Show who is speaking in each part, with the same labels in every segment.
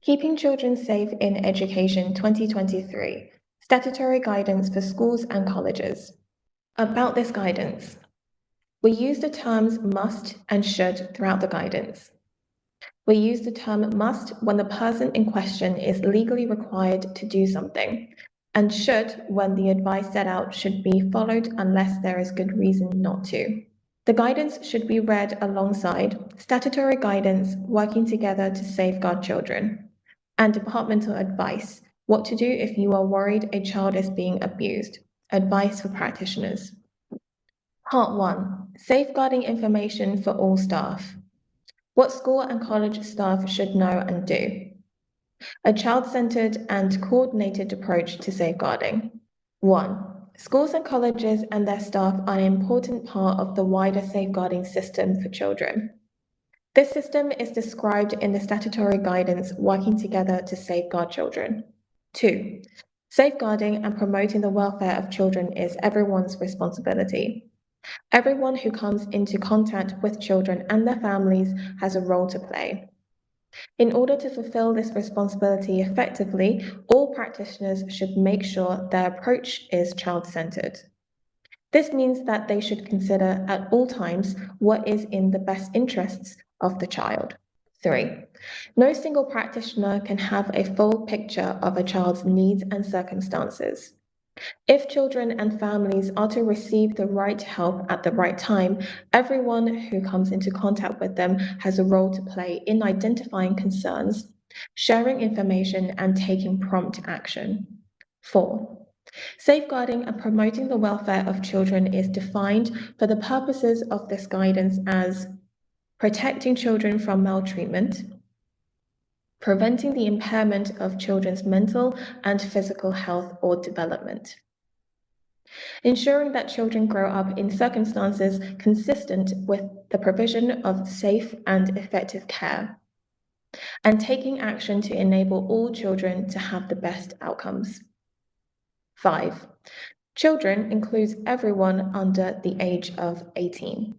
Speaker 1: Keeping Children Safe in Education 2023, Statutory Guidance for Schools and Colleges. About this guidance, we use the terms must and should throughout the guidance. We use the term must when the person in question is legally required to do something, and should when the advice set out should be followed unless there is good reason not to. The guidance should be read alongside statutory guidance working together to safeguard children, and departmental advice, what to do if you are worried a child is being abused, advice for practitioners. Part 1. Safeguarding information for all staff. What school and college staff should know and do. A child-centered and coordinated approach to safeguarding. 1. Schools and colleges and their staff are an important part of the wider safeguarding system for children. This system is described in the statutory guidance working together to safeguard children. 2. Safeguarding and promoting the welfare of children is everyone's responsibility. Everyone who comes into contact with children and their families has a role to play. In order to fulfill this responsibility effectively, all practitioners should make sure their approach is child-centered. This means that they should consider at all times what is in the best interests of the child. 3. No single practitioner can have a full picture of a child's needs and circumstances. If children and families are to receive the right help at the right time, everyone who comes into contact with them has a role to play in identifying concerns, sharing information, and taking prompt action. 4. Safeguarding and promoting the welfare of children is defined for the purposes of this guidance as protecting children from maltreatment, preventing the impairment of children's mental and physical health or development, ensuring that children grow up in circumstances consistent with the provision of safe and effective care, and taking action to enable all children to have the best outcomes. 5. Children includes everyone under the age of 18.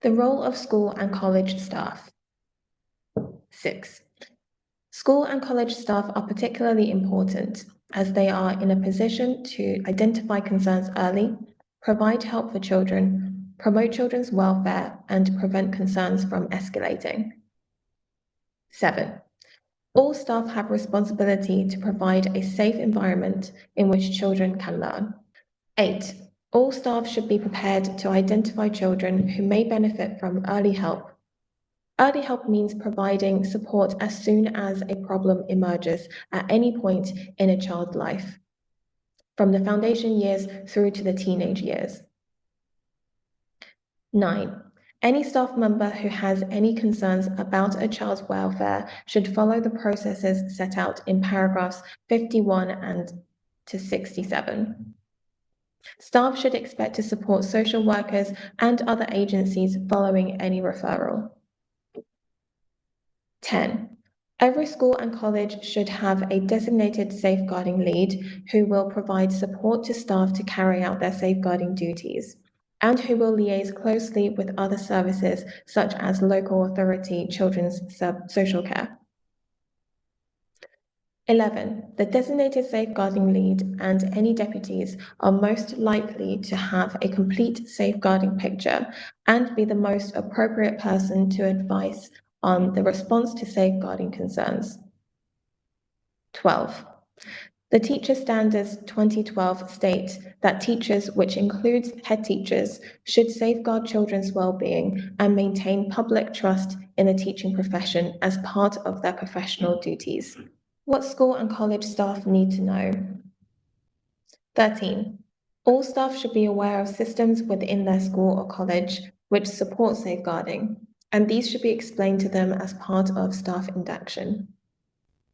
Speaker 1: The role of school and college staff. 6. School and college staff are particularly important as they are in a position to identify concerns early, provide help for children, promote children's welfare, and prevent concerns from escalating. 7. All staff have responsibility to provide a safe environment in which children can learn. 8. All staff should be prepared to identify children who may benefit from early help. Early help means providing support as soon as a problem emerges at any point in a child's life, from the foundation years through to the teenage years. 9. Any staff member who has any concerns about a child's welfare should follow the processes set out in paragraphs 51 and to 67. Staff should expect to support social workers and other agencies following any referral. 10. Every school and college should have a designated safeguarding lead who will provide support to staff to carry out their safeguarding duties, and who will liaise closely with other services such as local authority children's social care. 11. The designated safeguarding lead and any deputies are most likely to have a complete safeguarding picture and be the most appropriate person to advise on the response to safeguarding concerns. 12. The Teacher Standards 2012 state that teachers, which includes head teachers, should safeguard children's well-being and maintain public trust in the teaching profession as part of their professional duties. What school and college staff need to know. 13. All staff should be aware of systems within their school or college which support safeguarding, and these should be explained to them as part of staff induction.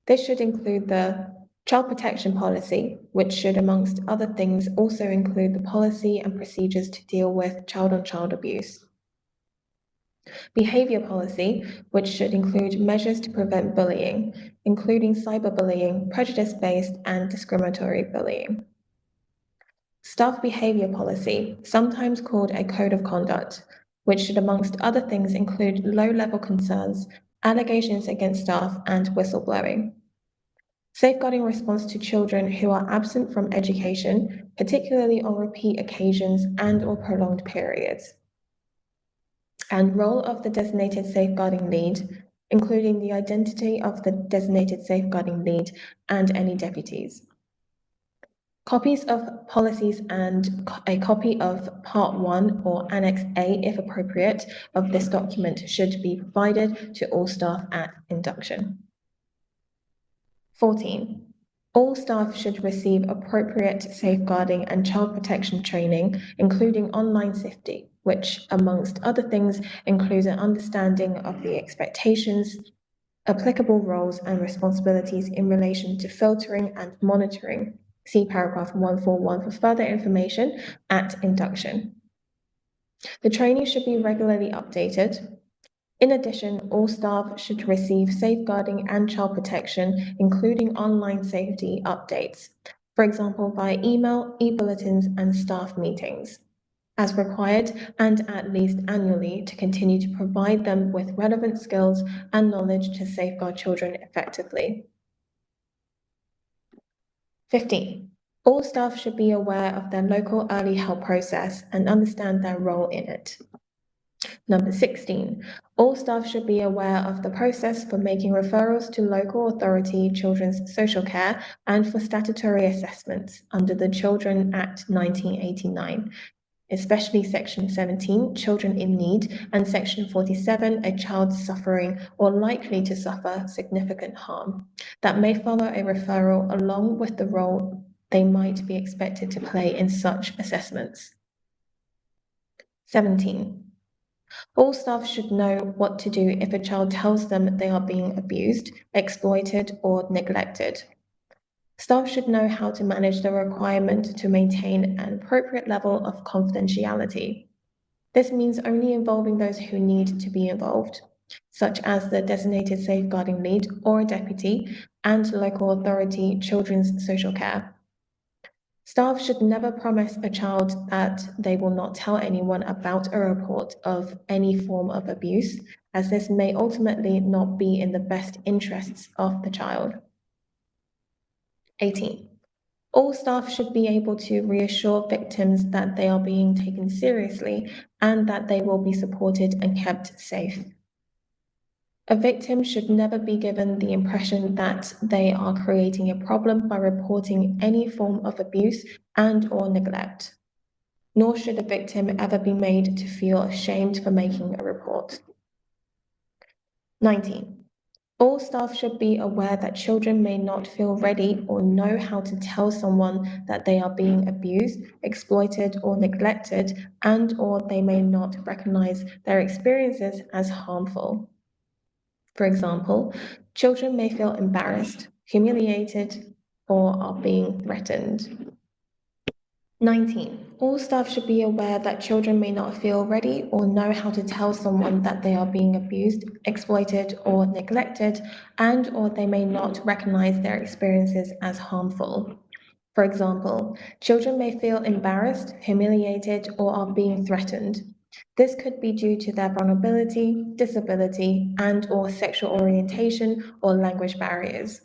Speaker 1: This should include the Child Protection Policy, which should, amongst other things, also include the policy and procedures to deal with child-on-child abuse. Behavior policy, which should include measures to prevent bullying, including cyberbullying, prejudice-based, and discriminatory bullying. Staff behavior policy, sometimes called a code of conduct, which should, amongst other things, include low-level concerns, allegations against staff, and whistleblowing. Safeguarding response to children who are absent from education, particularly on repeat occasions and or prolonged periods. And role of the designated safeguarding lead, including the identity of the designated safeguarding lead and any deputies. Copies of policies and a copy of Part 1 or Annex A, if appropriate, of this document should be provided to all staff at induction. 14. All staff should receive appropriate safeguarding and child protection training, including online safety, which, amongst other things, includes an understanding of the expectations, applicable roles and responsibilities in relation to filtering and monitoring. See paragraph 141 for further information at induction. The training should be regularly updated. In addition, all staff should receive safeguarding and child protection, including online safety updates, for example, via email, e-bulletins, and staff meetings, as required and at least annually to continue to provide them with relevant skills and knowledge to safeguard children effectively. 15. All staff should be aware of their local early help process and understand their role in it. Number 16, all staff should be aware of the process for making referrals to local authority children's social care and for statutory assessments under the Children Act 1989, especially Section 17, Children in Need, and Section 47, a child suffering or likely to suffer significant harm, that may follow a referral along with the role they might be expected to play in such assessments. 17. All staff should know what to do if a child tells them they are being abused, exploited, or neglected. Staff should know how to manage the requirement to maintain an appropriate level of confidentiality. This means only involving those who need to be involved, such as the designated safeguarding lead or a deputy and local authority children's social care. Staff should never promise a child that they will not tell anyone about a report of any form of abuse, as this may ultimately not be in the best interests of the child. 18. All staff should be able to reassure victims that they are being taken seriously and that they will be supported and kept safe. A victim should never be given the impression that they are creating a problem by reporting any form of abuse and/or neglect, nor should a victim ever be made to feel ashamed for making a report. 19. All staff should be aware that children may not feel ready or know how to tell someone that they are being abused, exploited, or neglected, and/or they may not recognize their experiences as harmful. For example, children may feel embarrassed, humiliated, or are being threatened. 19. All staff should be aware that children may not feel ready or know how to tell someone that they are being abused, exploited, or neglected, and/or they may not recognize their experiences as harmful. For example, children may feel embarrassed, humiliated, or are being threatened. This could be due to their vulnerability, disability, and/or sexual orientation or language barriers.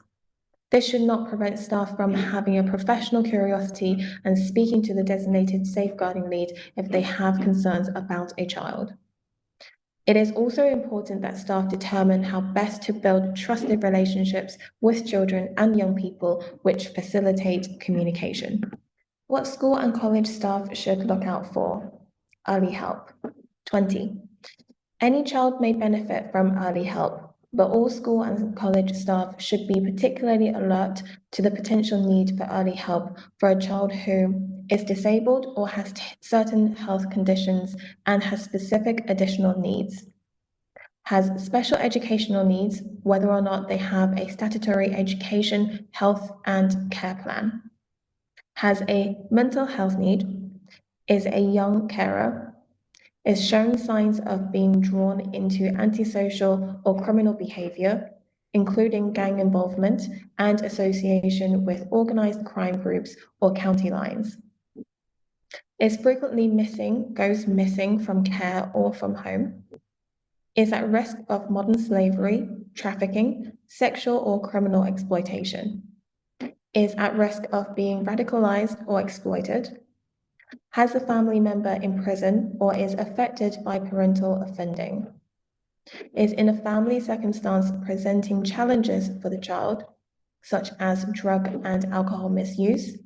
Speaker 1: This should not prevent staff from having a professional curiosity and speaking to the designated safeguarding lead if they have concerns about a child. It is also important that staff determine how best to build trusted relationships with children and young people which facilitate communication. What school and college staff should look out for? Early help. 20. Any child may benefit from early help, but all school and college staff should be particularly alert to the potential need for early help for a child who is disabled or has certain health conditions and has specific additional needs, has special educational needs, whether or not they have a statutory education, health, and care plan, has a mental health need, is a young carer, is showing signs of being drawn into antisocial or criminal behavior, including gang involvement and association with organized crime groups or county lines, is frequently missing, goes missing from care or from home, is at risk of modern slavery, trafficking, sexual or criminal exploitation, is at risk of being radicalized or exploited, has a family member in prison or is affected by parental offending, is in a family circumstance presenting challenges for the child, such as drug and alcohol misuse,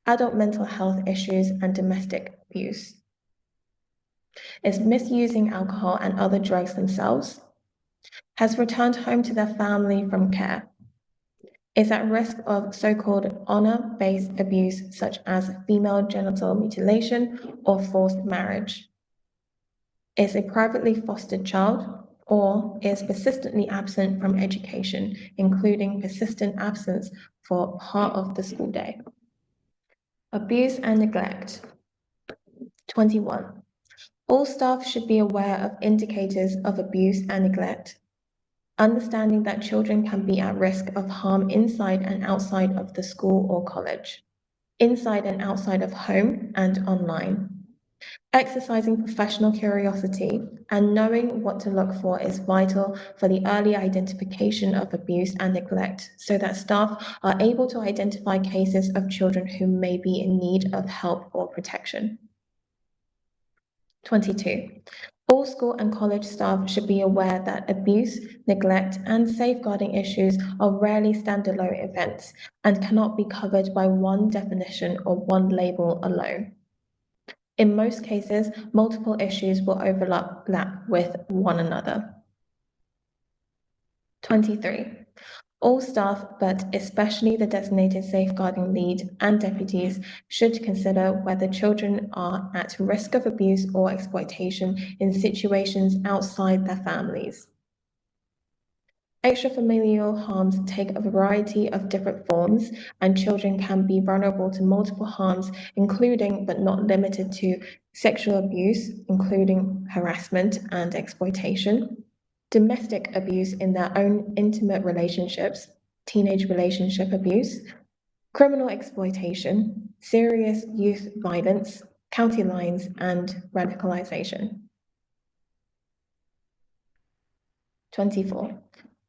Speaker 1: adult mental health issues, and domestic abuse, is misusing alcohol and other drugs themselves, has returned home to their family from care, is at risk of so-called honor-based abuse such as female genital mutilation or forced marriage, is a privately fostered child, or is persistently absent from education, including persistent absence for part of the school day. Abuse and neglect. 21. All staff should be aware of indicators of abuse and neglect, understanding that children can be at risk of harm inside and outside of the school or college, inside and outside of home and online. Exercising professional curiosity and knowing what to look for is vital for the early identification of abuse and neglect so that staff are able to identify cases of children who may be in need of help or protection. 22. All school and college staff should be aware that abuse, neglect, and safeguarding issues are rarely standalone events and cannot be covered by one definition or one label alone. In most cases, multiple issues will overlap with one another. 23. All staff, but especially the designated safeguarding lead and deputies, should consider whether children are at risk of abuse or exploitation in situations outside their families. Extrafamilial harms take a variety of different forms, and children can be vulnerable to multiple harms, including but not limited to sexual abuse, including harassment and exploitation, domestic abuse in their own intimate relationships, teenage relationship abuse, criminal exploitation, serious youth violence, county lines, and radicalization. 24.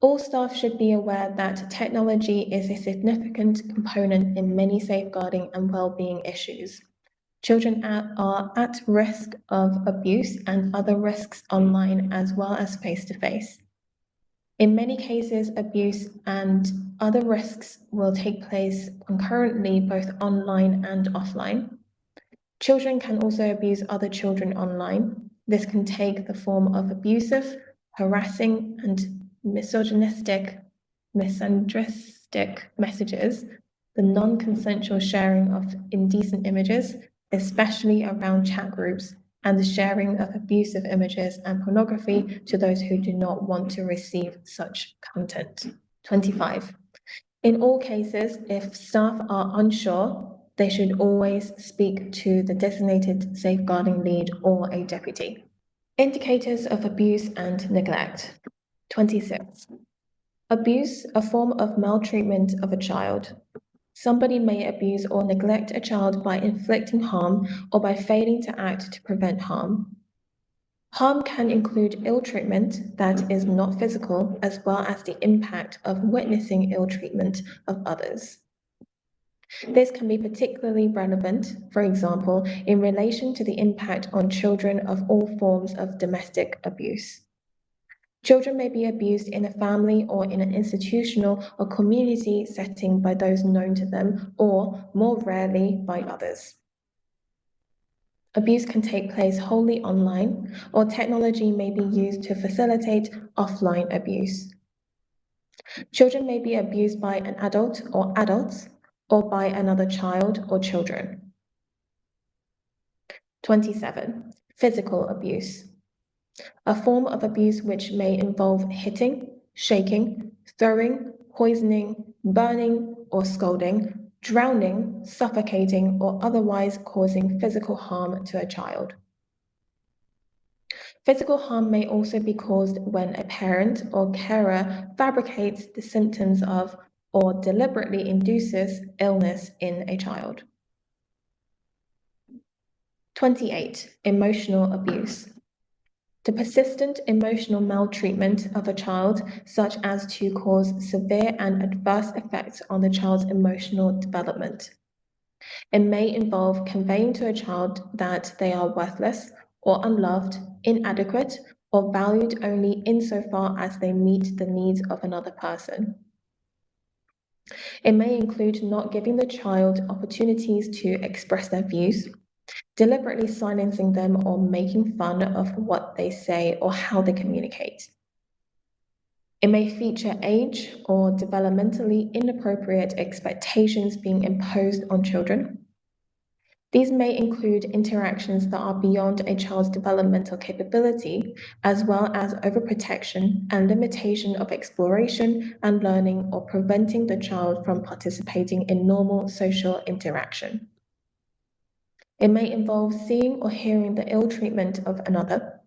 Speaker 1: All staff should be aware that technology is a significant component in many safeguarding and well-being issues. Children are at risk of abuse and other risks online as well as face-to-face. In many cases, abuse and other risks will take place concurrently both online and offline. Children can also abuse other children online. This can take the form of abusive, harassing, and misogynist, misandristic messages, the non-consensual sharing of indecent images, especially around chat groups, and the sharing of abusive images and pornography to those who do not want to receive such content. 25. In all cases, if staff are unsure, they should always speak to the designated safeguarding lead or a deputy. Indicators of abuse and neglect. 26. Abuse, a form of maltreatment of a child. Somebody may abuse or neglect a child by inflicting harm or by failing to act to prevent harm. Harm can include ill treatment that is not physical, as well as the impact of witnessing ill treatment of others. This can be particularly relevant, for example, in relation to the impact on children of all forms of domestic abuse. Children may be abused in a family or in an institutional or community setting by those known to them, or, more rarely, by others. Abuse can take place wholly online, or technology may be used to facilitate offline abuse. Children may be abused by an adult or adults, or by another child or children. 27. Physical abuse. A form of abuse which may involve hitting, shaking, throwing, poisoning, burning or scalding, drowning, suffocating, or otherwise causing physical harm to a child. Physical harm may also be caused when a parent or carer fabricates the symptoms of or deliberately induces illness in a child. 28. Emotional abuse. The persistent emotional maltreatment of a child, such as to cause severe and adverse effects on the child's emotional development. It may involve conveying to a child that they are worthless or unloved, inadequate, or valued only insofar as they meet the needs of another person. It may include not giving the child opportunities to express their views, deliberately silencing them or making fun of what they say or how they communicate. It may feature age or developmentally inappropriate expectations being imposed on children. These may include interactions that are beyond a child's developmental capability, as well as overprotection and limitation of exploration and learning, or preventing the child from participating in normal social interaction. It may involve seeing or hearing the ill treatment of another.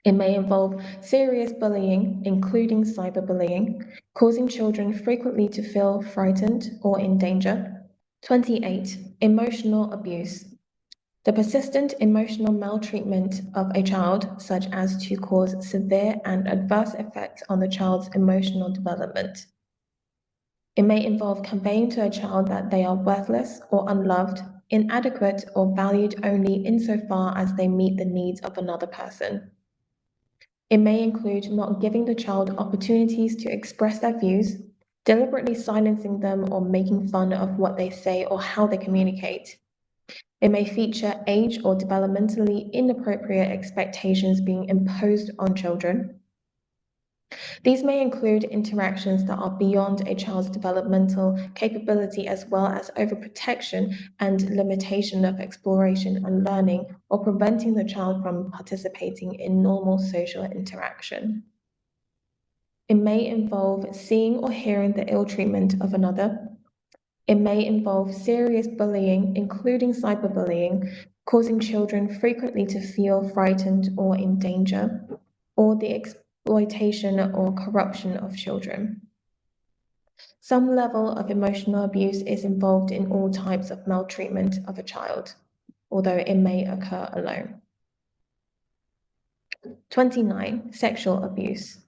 Speaker 1: It may involve serious bullying, including cyberbullying, causing children frequently to feel frightened or in danger. 28. Emotional abuse. The persistent emotional maltreatment of a child, such as to cause severe and adverse effects on the child's emotional development. It may involve conveying to a child that they are worthless or unloved, inadequate, or valued only insofar as they meet the needs of another person. It may include not giving the child opportunities to express their views, deliberately silencing them or making fun of what they say or how they communicate. It may feature age or developmentally inappropriate expectations being imposed on children. These may include interactions that are beyond a child's developmental capability, as well as overprotection and limitation of exploration and learning, or preventing the child from participating in normal social interaction. It may involve seeing or hearing the ill treatment of another. It may involve serious bullying, including cyberbullying, causing children frequently to feel frightened or in danger, or the exploitation or corruption of children. Some level of emotional abuse is involved in all types of maltreatment of a child, although it may occur alone. 29. Sexual abuse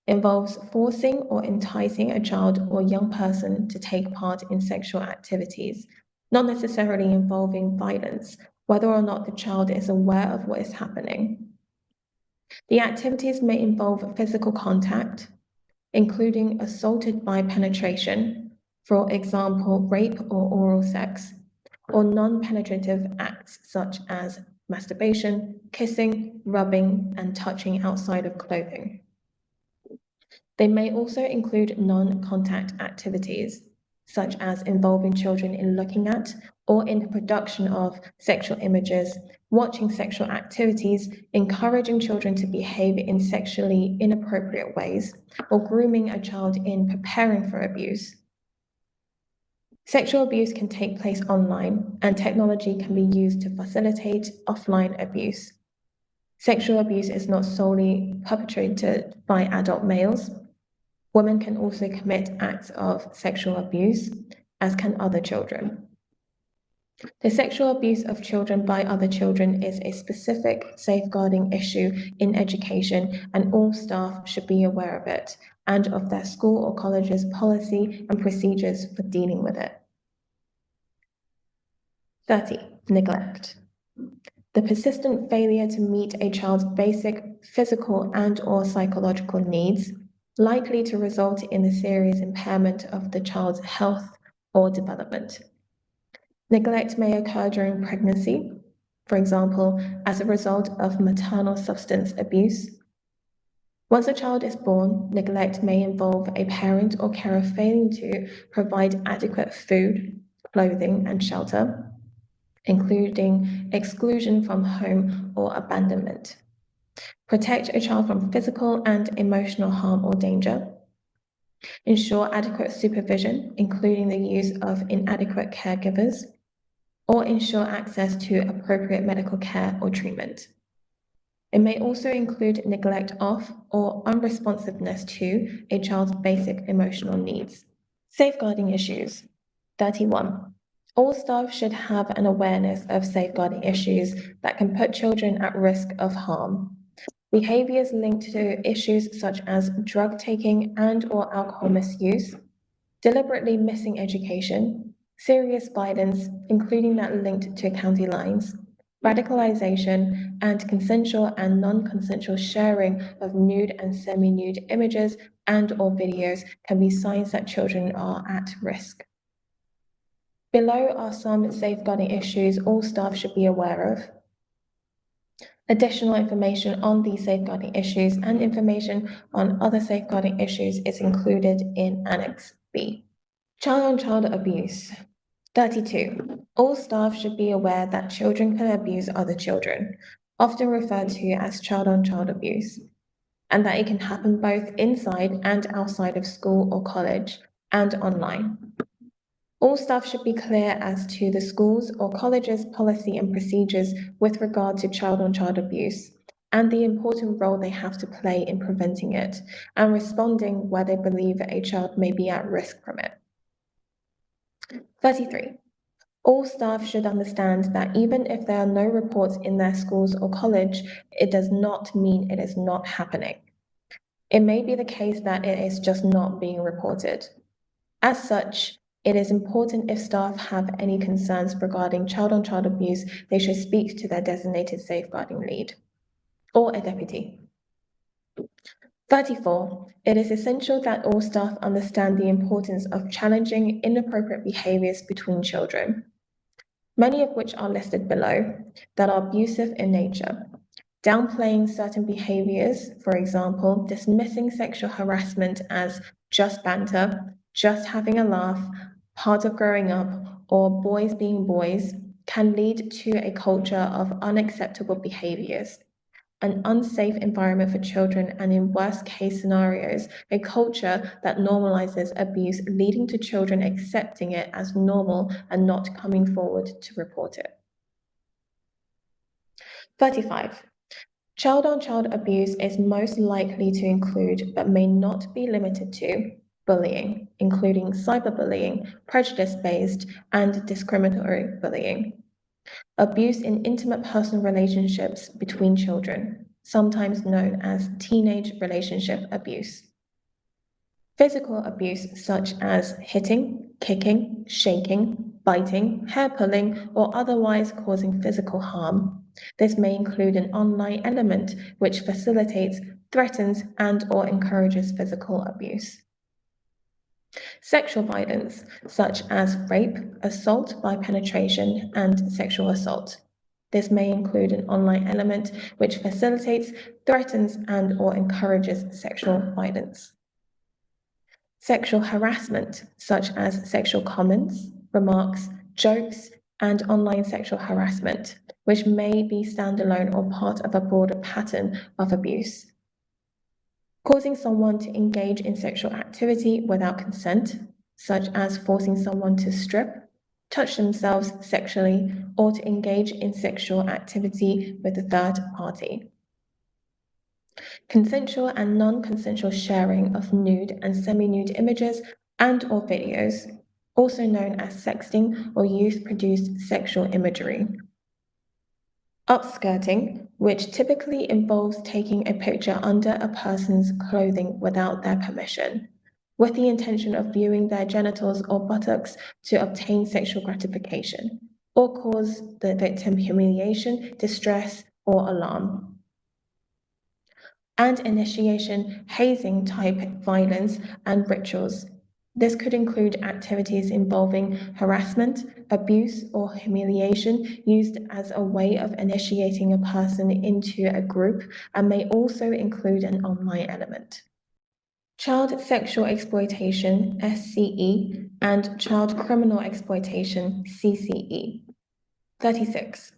Speaker 1: involves forcing or enticing a child or young person to take part in sexual activities, not necessarily involving violence, whether or not the child is aware of what is happening. The activities may involve physical contact, including assaulted by penetration, for example, rape or oral sex, or non-penetrative acts such as masturbation, kissing, rubbing, and touching outside of clothing. They may also include non-contact activities, such as involving children in looking at or in the production of sexual images, watching sexual activities, encouraging children to behave in sexually inappropriate ways, or grooming a child in preparing for abuse. Sexual abuse can take place online, and technology can be used to facilitate offline abuse. Sexual abuse is not solely perpetrated by adult males. Women can also commit acts of sexual abuse, as can other children. The sexual abuse of children by other children is a specific safeguarding issue in education, and all staff should be aware of it and of their school or college's policy and procedures for dealing with it. 30. Neglect. The persistent failure to meet a child's basic physical and/or psychological needs, likely to result in a serious impairment of the child's health or development. Neglect may occur during pregnancy, for example, as a result of maternal substance abuse. Once a child is born, neglect may involve a parent or carer failing to provide adequate food, clothing, and shelter, including exclusion from home or abandonment. Protect a child from physical and emotional harm or danger. Ensure adequate supervision, including the use of inadequate caregivers, or ensure access to appropriate medical care or treatment. It may also include neglect of or unresponsiveness to a child's basic emotional needs. Safeguarding issues. 31. All staff should have an awareness of safeguarding issues that can put children at risk of harm. behaviors linked to issues such as drug taking and or alcohol misuse, deliberately missing education, serious violence, including that linked to county lines, radicalization, and consensual and non-consensual sharing of nude and semi-nude images and or videos can be signs that children are at risk. Below are some safeguarding issues all staff should be aware of. Additional information on these safeguarding issues and information on other safeguarding issues is included in Annex B. Child-on-child abuse. 32. All staff should be aware that children can abuse other children, often referred to as child-on-child abuse, and that it can happen both inside and outside of school or college and online. All staff should be clear as to the school's or college's policy and procedures with regard to child-on-child abuse and the important role they have to play in preventing it and responding where they believe a child may be at risk from it. 33. All staff should understand that even if there are no reports in their schools or college, it does not mean it is not happening. It may be the case that it is just not being reported. As such, it is important if staff have any concerns regarding child-on-child abuse, they should speak to their designated safeguarding lead or a deputy. 34. It is essential that all staff understand the importance of challenging inappropriate behaviors between children, many of which are listed below, that are abusive in nature. Downplaying certain behaviors, for example, dismissing sexual harassment as just banter, just having a laugh, part of growing up, or boys being boys, can lead to a culture of unacceptable behaviors, an unsafe environment for children, and in worst case scenarios, a culture that normalizes abuse, leading to children accepting it as normal and not coming forward to report it. 35. Child-on-child abuse is most likely to include, but may not be limited to, bullying, including cyberbullying, prejudice-based, and discriminatory bullying. Abuse in intimate personal relationships between children, sometimes known as teenage relationship abuse. Physical abuse such as hitting, kicking, shaking, biting, hair pulling, or otherwise causing physical harm. This may include an online element which facilitates, threatens, and or encourages physical abuse. Sexual violence, such as rape, assault by penetration, and sexual assault. This may include an online element which facilitates, threatens, and or encourages sexual violence. Sexual harassment, such as sexual comments, remarks, jokes, and online sexual harassment, which may be standalone or part of a broader pattern of abuse. Causing someone to engage in sexual activity without consent, such as forcing someone to strip, touch themselves sexually, or to engage in sexual activity with a third party. Consensual and non-consensual sharing of nude and semi-nude images and or videos, also known as sexting or youth-produced sexual imagery. Upskirting, which typically involves taking a picture under a person's clothing without their permission, with the intention of viewing their genitals or buttocks to obtain sexual gratification, or cause the victim humiliation, distress, or alarm. And initiation, hazing type violence and rituals. This could include activities involving harassment, abuse, or humiliation used as a way of initiating a person into a group and may also include an online element. Child sexual exploitation, SCE, and child criminal exploitation, CCE. 36.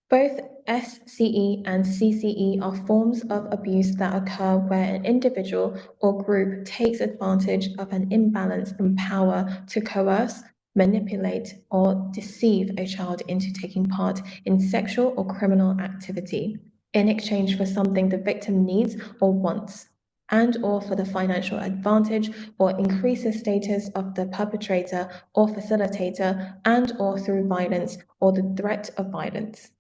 Speaker 1: Both SCE and CCE are forms of abuse that occur where an individual or group takes advantage of an imbalance in power to coerce, manipulate, or deceive a child into taking part in sexual or criminal activity in exchange for something the victim needs or wants, and or for the financial advantage or increases status of the perpetrator or facilitator, and or through violence or the threat of violence.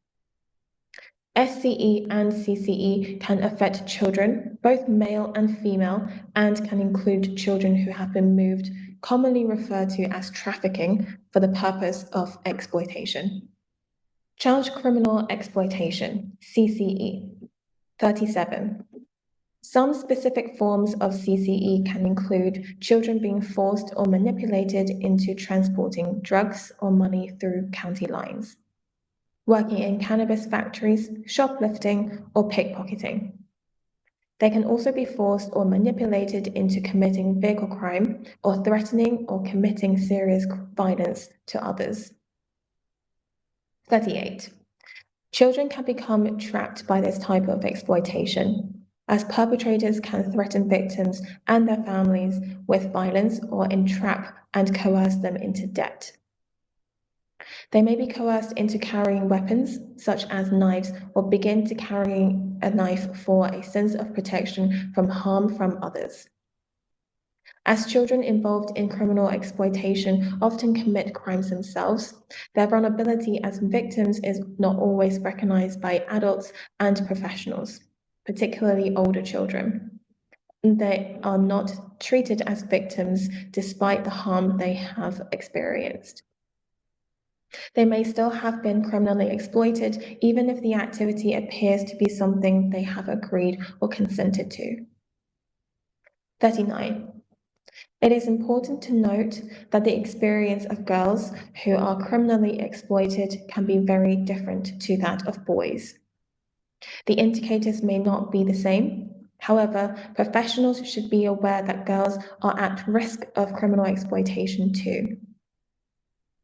Speaker 1: SCE and CCE can affect children, both male and female, and can include children who have been moved, commonly referred to as trafficking, for the purpose of exploitation. Child criminal exploitation, CCE. 37. Some specific forms of CCE can include children being forced or manipulated into transporting drugs or money through county lines, working in cannabis factories, shoplifting, or pickpocketing. They can also be forced or manipulated into committing vehicle crime or threatening or committing serious violence to others. 38. Children can become trapped by this type of exploitation, as perpetrators can threaten victims and their families with violence or entrap and coerce them into debt. They may be coerced into carrying weapons, such as knives, or begin to carrying a knife for a sense of protection from harm from others. As children involved in criminal exploitation often commit crimes themselves, their vulnerability as victims is not always recognized by adults and professionals, particularly older children. They are not treated as victims despite the harm they have experienced. They may still have been criminally exploited, even if the activity appears to be something they have agreed or consented to. 39. It is important to note that the experience of girls who are criminally exploited can be very different to that of boys. The indicators may not be the same. However, professionals should be aware that girls are at risk of criminal exploitation too.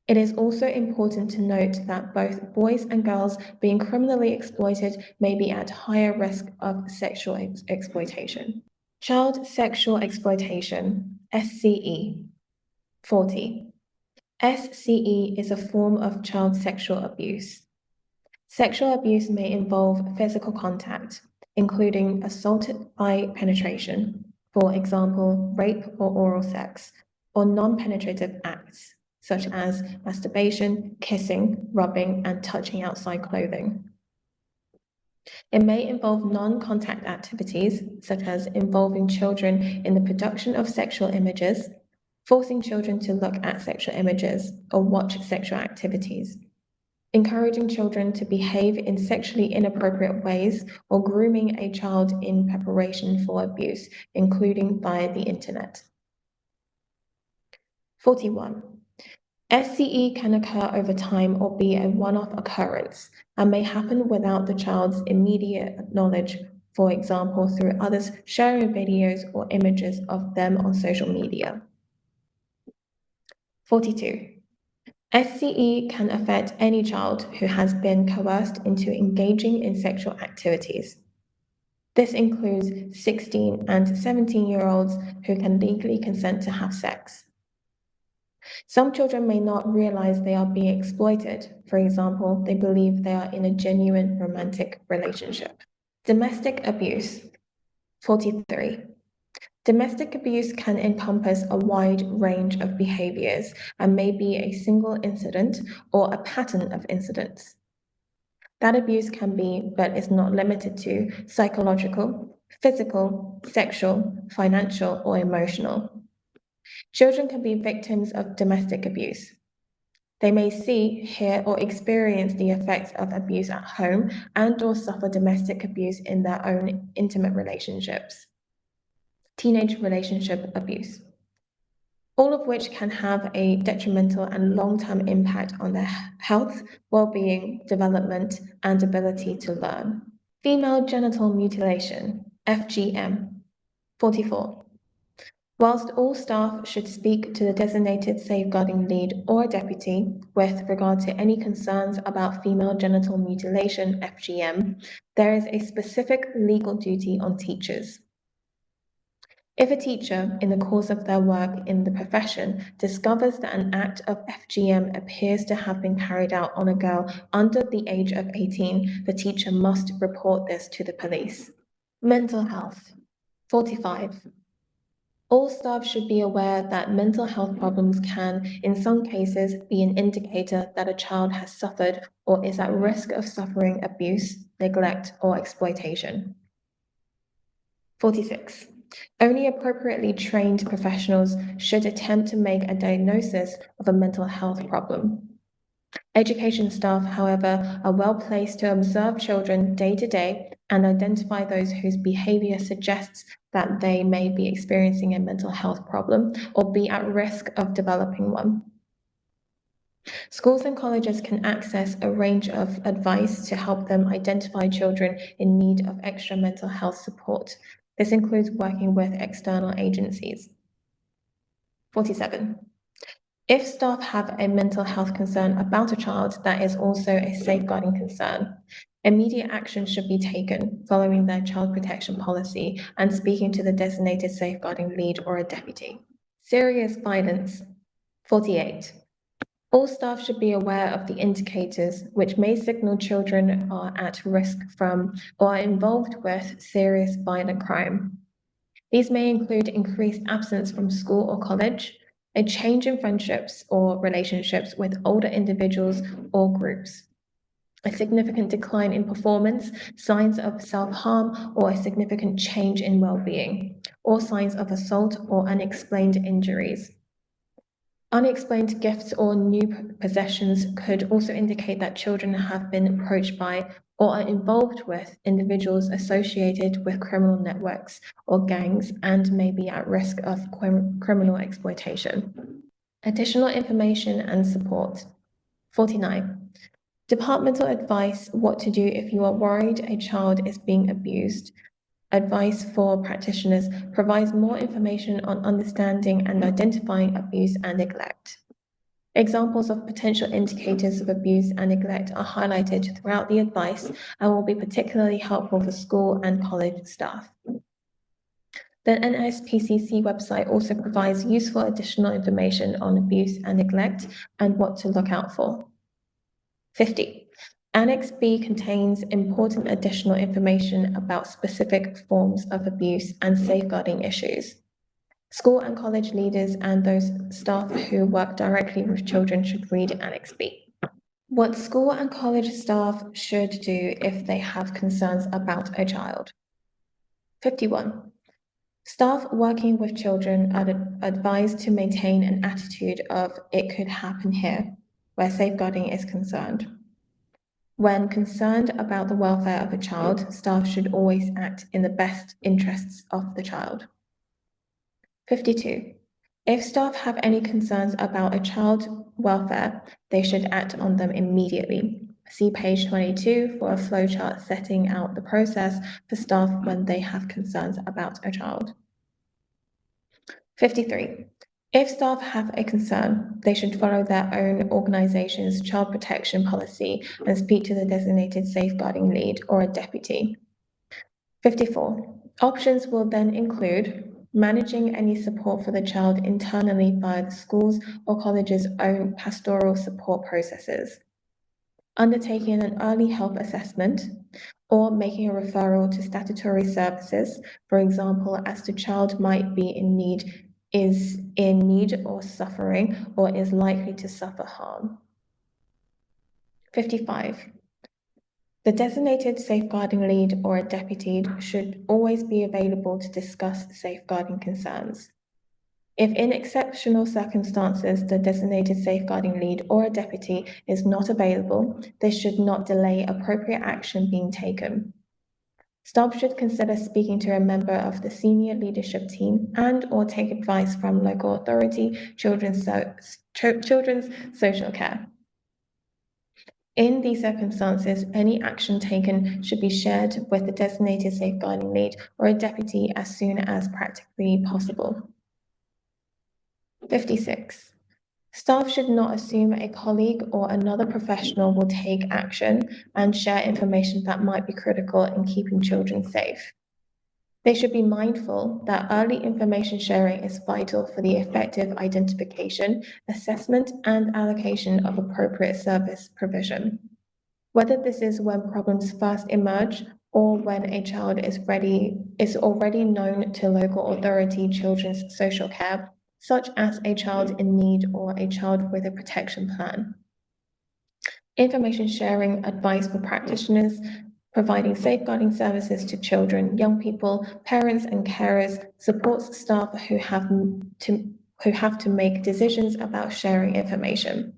Speaker 1: It is also important to note that both boys and girls being criminally exploited may be at higher risk of sexual exploitation. Child sexual exploitation, SCE. 40. SCE is a form of child sexual abuse. Sexual abuse may involve physical contact, including assault by penetration, for example, rape or oral sex, or non-penetrative acts, such as masturbation, kissing, rubbing, and touching outside clothing. It may involve non-contact activities, such as involving children in the production of sexual images, forcing children to look at sexual images or watch sexual activities, encouraging children to behave in sexually inappropriate ways, or grooming a child in preparation for abuse, including via the internet. 41. SCE can occur over time or be a one-off occurrence and may happen without the child's immediate knowledge, for example, through others sharing videos or images of them on social media. 42. SCE can affect any child who has been coerced into engaging in sexual activities. This includes 16 and 17-year-olds who can legally consent to have sex. Some children may not realize they are being exploited. For example, they believe they are in a genuine romantic relationship. Domestic abuse. 43. Domestic abuse can encompass a wide range of behaviors and may be a single incident or a pattern of incidents. That abuse can be, but is not limited to, psychological, physical, sexual, financial, or emotional. Children can be victims of domestic abuse. They may see, hear, or experience the effects of abuse at home and/or suffer domestic abuse in their own intimate relationships. Teenage relationship abuse. All of which can have a detrimental and long-term impact on their health, well-being, development, and ability to learn. Female genital mutilation, FGM. 44. Whilst all staff should speak to the designated safeguarding lead or deputy with regard to any concerns about female genital mutilation, FGM, there is a specific legal duty on teachers. If a teacher, in the course of their work in the profession, discovers that an act of FGM appears to have been carried out on a girl under the age of 18, the teacher must report this to the police. Mental health. 45. All staff should be aware that mental health problems can, in some cases, be an indicator that a child has suffered or is at risk of suffering abuse, neglect, or exploitation. 46. Only appropriately trained professionals should attempt to make a diagnosis of a mental health problem. Education staff, however, are well placed to observe children day to day and identify those whose behavior suggests that they may be experiencing a mental health problem or be at risk of developing one. Schools and colleges can access a range of advice to help them identify children in need of extra mental health support. This includes working with external agencies. 47. If staff have a mental health concern about a child that is also a safeguarding concern, immediate action should be taken following their child protection policy and speaking to the designated safeguarding lead or a deputy. Serious violence. 48. All staff should be aware of the indicators which may signal children are at risk from or are involved with serious violent crime. These may include increased absence from school or college, a change in friendships or relationships with older individuals or groups, a significant decline in performance, signs of self-harm, or a significant change in well-being, or signs of assault or unexplained injuries. Unexplained gifts or new possessions could also indicate that children have been approached by or are involved with individuals associated with criminal networks or gangs and may be at risk of criminal exploitation. Additional information and support. 49. Departmental advice: what to do if you are worried a child is being abused. Advice for practitioners provides more information on understanding and identifying abuse and neglect. Examples of potential indicators of abuse and neglect are highlighted throughout the advice and will be particularly helpful for school and college staff. The NSPCC website also provides useful additional information on abuse and neglect and what to look out for. 50. Annex B contains important additional information about specific forms of abuse and safeguarding issues. School and college leaders and those staff who work directly with children should read Annex B. What school and college staff should do if they have concerns about a child. 51. Staff working with children are advised to maintain an attitude of "it could happen here" where safeguarding is concerned. When concerned about the welfare of a child, staff should always act in the best interests of the child. 52. If staff have any concerns about a child's welfare, they should act on them immediately. See page 22 for a flowchart setting out the process for staff when they have concerns about a child. 53. If staff have a concern, they should follow their own organization's child protection policy and speak to the designated safeguarding lead or a deputy. 54. Options will then include managing any support for the child internally via the school's or college's own pastoral support processes, undertaking an early help assessment, or making a referral to statutory services, for example, as the child might be is in need or suffering or is likely to suffer harm. 55. The designated safeguarding lead or a deputy should always be available to discuss safeguarding concerns. If in exceptional circumstances the designated safeguarding lead or a deputy is not available, this should not delay appropriate action being taken. Staff should consider speaking to a member of the senior leadership team and/or take advice from local authority, children's social care. In these circumstances, any action taken should be shared with the designated safeguarding lead or a deputy as soon as practically possible. 56. Staff should not assume a colleague or another professional will take action and share information that might be critical in keeping children safe. They should be mindful that early information sharing is vital for the effective identification, assessment, and allocation of appropriate service provision. Whether this is when problems first emerge or when a child is already known to local authority children's social care, such as a child in need or a child with a protection plan. Information sharing advice for practitioners, providing safeguarding services to children, young people, parents and carers, supports staff who have to make decisions about sharing information.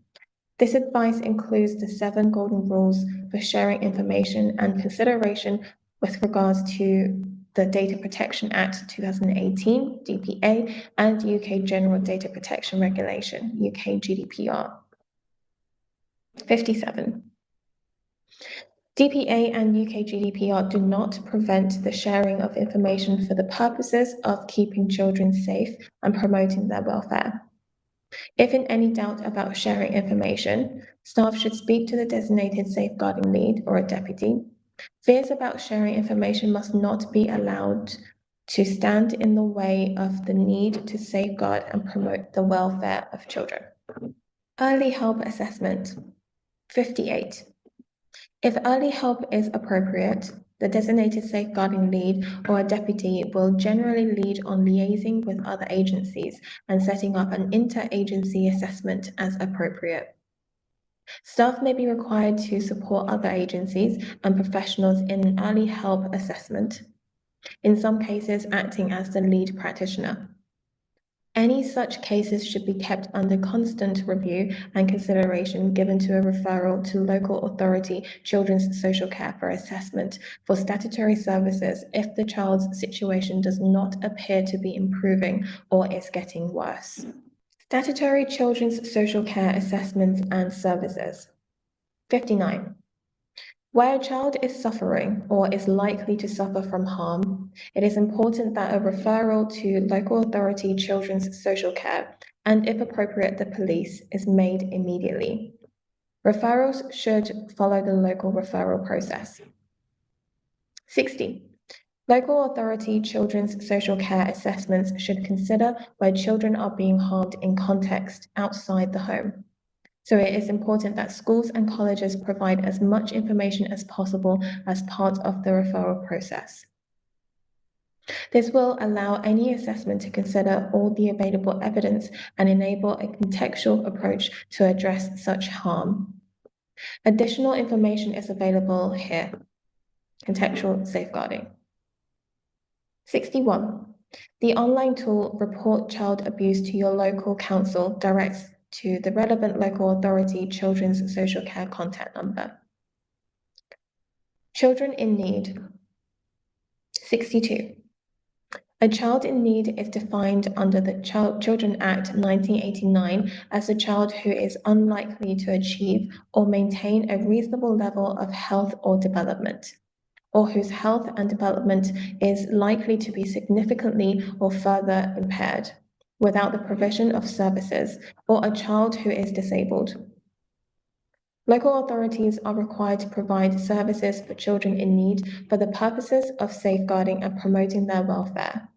Speaker 1: This advice includes the 7 golden rules for sharing information and consideration with regards to the Data Protection Act 2018, DPA, and UK General Data Protection Regulation, UK GDPR. 57. DPA and UK GDPR do not prevent the sharing of information for the purposes of keeping children safe and promoting their welfare. If in any doubt about sharing information, staff should speak to the designated safeguarding lead or a deputy. Fears about sharing information must not be allowed to stand in the way of the need to safeguard and promote the welfare of children. Early help assessment. 58. If early help is appropriate, the designated safeguarding lead or a deputy will generally lead on liaising with other agencies and setting up an interagency assessment as appropriate. Staff may be required to support other agencies and professionals in early help assessment, in some cases acting as the lead practitioner. Any such cases should be kept under constant review and consideration given to a referral to local authority children's social care for assessment for statutory services if the child's situation does not appear to be improving or is getting worse. Statutory children's social care assessments and services. 59. Where a child is suffering or is likely to suffer from harm, it is important that a referral to local authority children's social care, and if appropriate, the police, is made immediately. Referrals should follow the local referral process. 60. Local authority children's social care assessments should consider where children are being harmed in context outside the home. So it is important that schools and colleges provide as much information as possible as part of the referral process. This will allow any assessment to consider all the available evidence and enable a contextual approach to address such harm. Additional information is available here. Contextual safeguarding. 61. The online tool Report Child Abuse to Your Local Council directs to the relevant local authority children's social care contact number. Children in need. 62. A child in need is defined under the Children Act 1989 as a child who is unlikely to achieve or maintain a reasonable level of health or development, or whose health and development is likely to be significantly or further impaired, without the provision of services, or a child who is disabled. Local authorities are required to provide services for children in need for the purposes of safeguarding and promoting their welfare.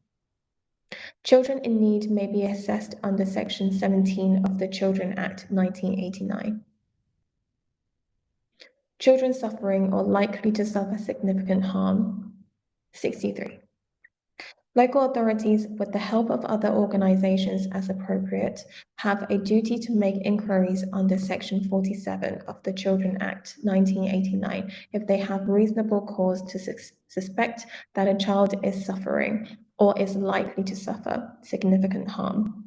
Speaker 1: Children in need may be assessed under Section 17 of the Children Act 1989. Children suffering or likely to suffer significant harm. 63. Local authorities, with the help of other organizations as appropriate, have a duty to make inquiries under Section 47 of the Children Act 1989 if they have reasonable cause to suspect that a child is suffering or is likely to suffer significant harm.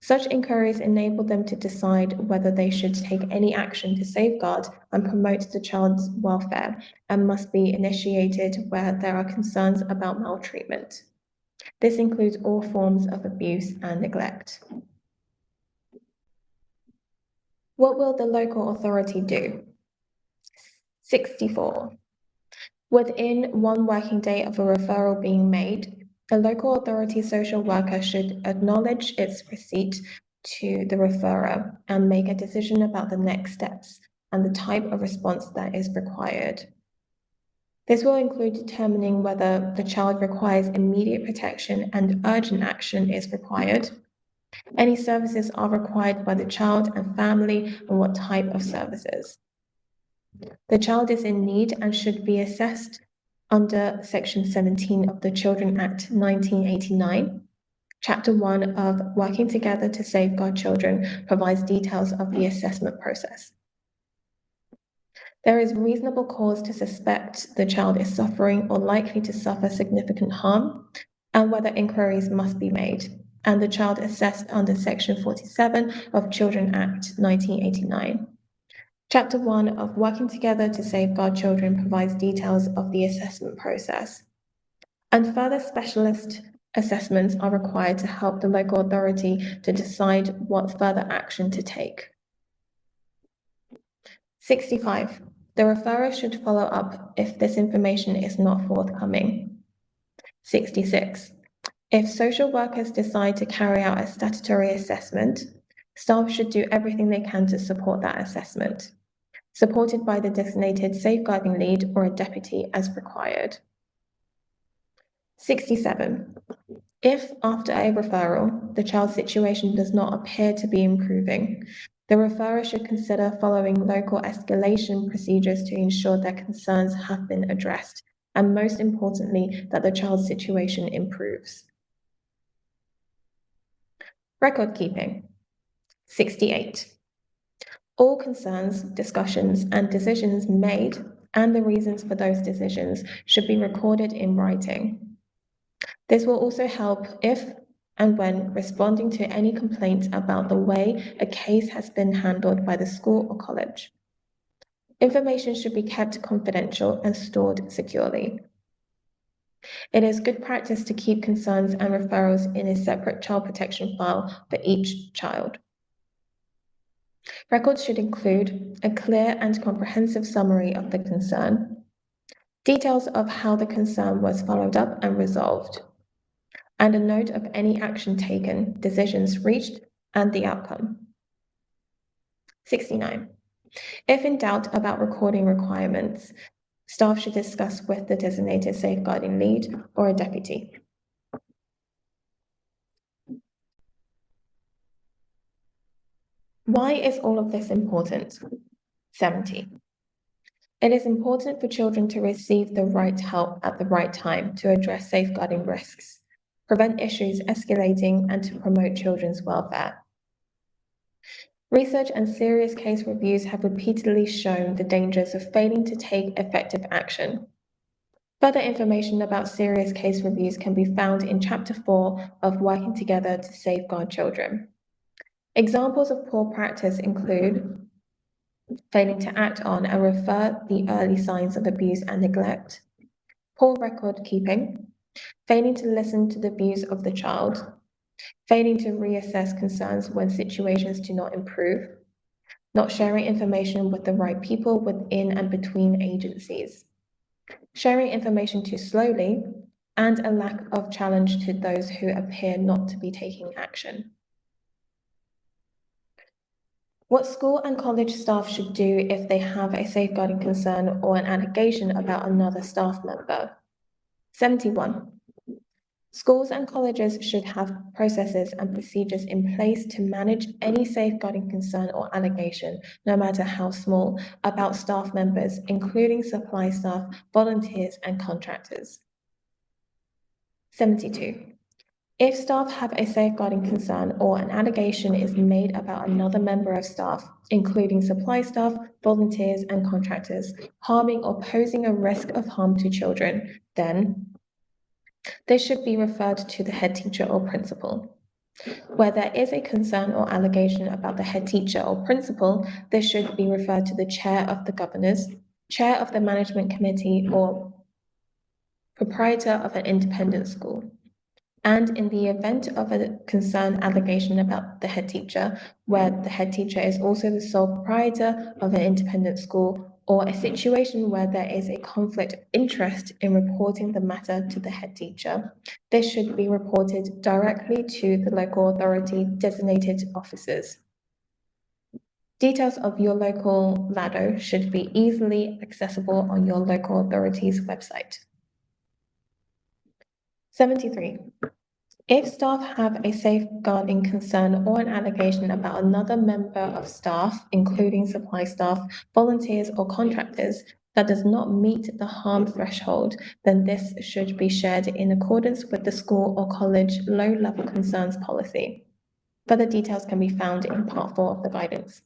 Speaker 1: Such inquiries enable them to decide whether they should take any action to safeguard and promote the child's welfare and must be initiated where there are concerns about maltreatment. This includes all forms of abuse and neglect. What will the local authority do? 64. Within 1 working day of a referral being made, the local authority social worker should acknowledge its receipt to the referrer and make a decision about the next steps and the type of response that is required. This will include determining whether the child requires immediate protection and urgent action is required. Any services are required by the child and family and what type of services. The child is in need and should be assessed under Section 17 of the Children Act 1989. Chapter 1 of Working Together to Safeguard Children provides details of the assessment process. There is reasonable cause to suspect the child is suffering or likely to suffer significant harm, and whether inquiries must be made, and the child assessed under Section 47 of Children Act 1989. Chapter 1 of Working Together to Safeguard Children provides details of the assessment process, and further specialist assessments are required to help the local authority to decide what further action to take. 65. The referrer should follow up if this information is not forthcoming. 66. If social workers decide to carry out a statutory assessment, staff should do everything they can to support that assessment, supported by the designated safeguarding lead or a deputy as required. 67. If, after a referral, the child's situation does not appear to be improving, the referrer should consider following local escalation procedures to ensure their concerns have been addressed, and most importantly, that the child's situation improves. Record keeping. 68. All concerns, discussions, and decisions made, and the reasons for those decisions, should be recorded in writing. This will also help if and when responding to any complaints about the way a case has been handled by the school or college. Information should be kept confidential and stored securely. It is good practice to keep concerns and referrals in a separate child protection file for each child. Records should include a clear and comprehensive summary of the concern, details of how the concern was followed up and resolved, and a note of any action taken, decisions reached, and the outcome. 69. If in doubt about recording requirements, staff should discuss with the designated safeguarding lead or a deputy. Why is all of this important? 70. It is important for children to receive the right help at the right time to address safeguarding risks, prevent issues escalating, and to promote children's welfare. Research and serious case reviews have repeatedly shown the dangers of failing to take effective action. Further information about serious case reviews can be found in Chapter 4 of Working Together to Safeguard Children. Examples of poor practice include failing to act on and refer the early signs of abuse and neglect, poor record keeping, failing to listen to the views of the child, failing to reassess concerns when situations do not improve, not sharing information with the right people within and between agencies, sharing information too slowly, and a lack of challenge to those who appear not to be taking action. What school and college staff should do if they have a safeguarding concern or an allegation about another staff member. 71. Schools and colleges should have processes and procedures in place to manage any safeguarding concern or allegation, no matter how small, about staff members, including supply staff, volunteers, and contractors. 72. If staff have a safeguarding concern or an allegation is made about another member of staff, including supply staff, volunteers, and contractors, harming or posing a risk of harm to children, then they should be referred to the head teacher or principal. Where there is a concern or allegation about the head teacher or principal, this should be referred to the chair of the governors, chair of the management committee, or proprietor of an independent school. And in the event of a concern allegation about the head teacher, where the head teacher is also the sole proprietor of an independent school, or a situation where there is a conflict of interest in reporting the matter to the head teacher, this should be reported directly to the local authority designated officers. Details of your local LADO should be easily accessible on your local authority's website. 73. If staff have a safeguarding concern or an allegation about another member of staff, including supply staff, volunteers, or contractors, that does not meet the harm threshold, then this should be shared in accordance with the school or college low-level concerns policy. Further details can be found in Part 4 of the guidance.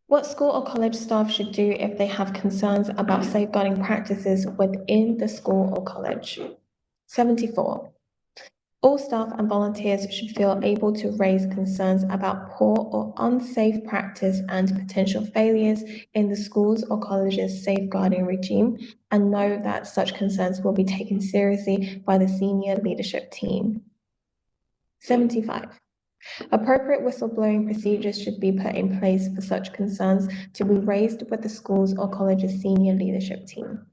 Speaker 1: What school or college staff should do if they have concerns about safeguarding practices within the school or college. 74. All staff and volunteers should feel able to raise concerns about poor or unsafe practice and potential failures in the schools or colleges' safeguarding regime and know that such concerns will be taken seriously by the senior leadership team. 75. Appropriate whistleblowing procedures should be put in place for such concerns to be raised with the schools or college's senior leadership team.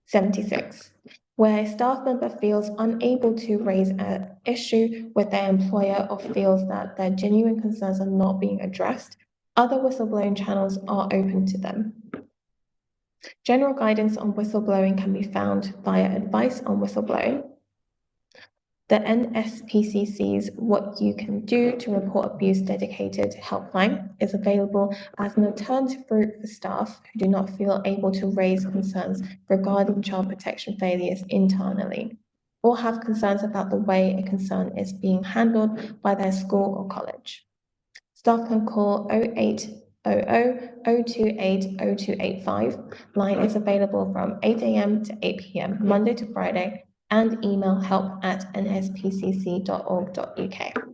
Speaker 1: 76. Where a staff member feels unable to raise an issue with their employer or feels that their genuine concerns are not being addressed, other whistleblowing channels are open to them. General guidance on whistleblowing can be found via Advice on Whistleblowing. The NSPCC's What You Can Do to Report Abuse dedicated helpline is available as an alternative route for staff who do not feel able to raise concerns regarding child protection failures internally or have concerns about the way a concern is being handled by their school or college. Staff can call 0800 028 0285. Line is available from 8 a.m. to 8 p.m. Monday to Friday, and email help@nspcc.org.uk.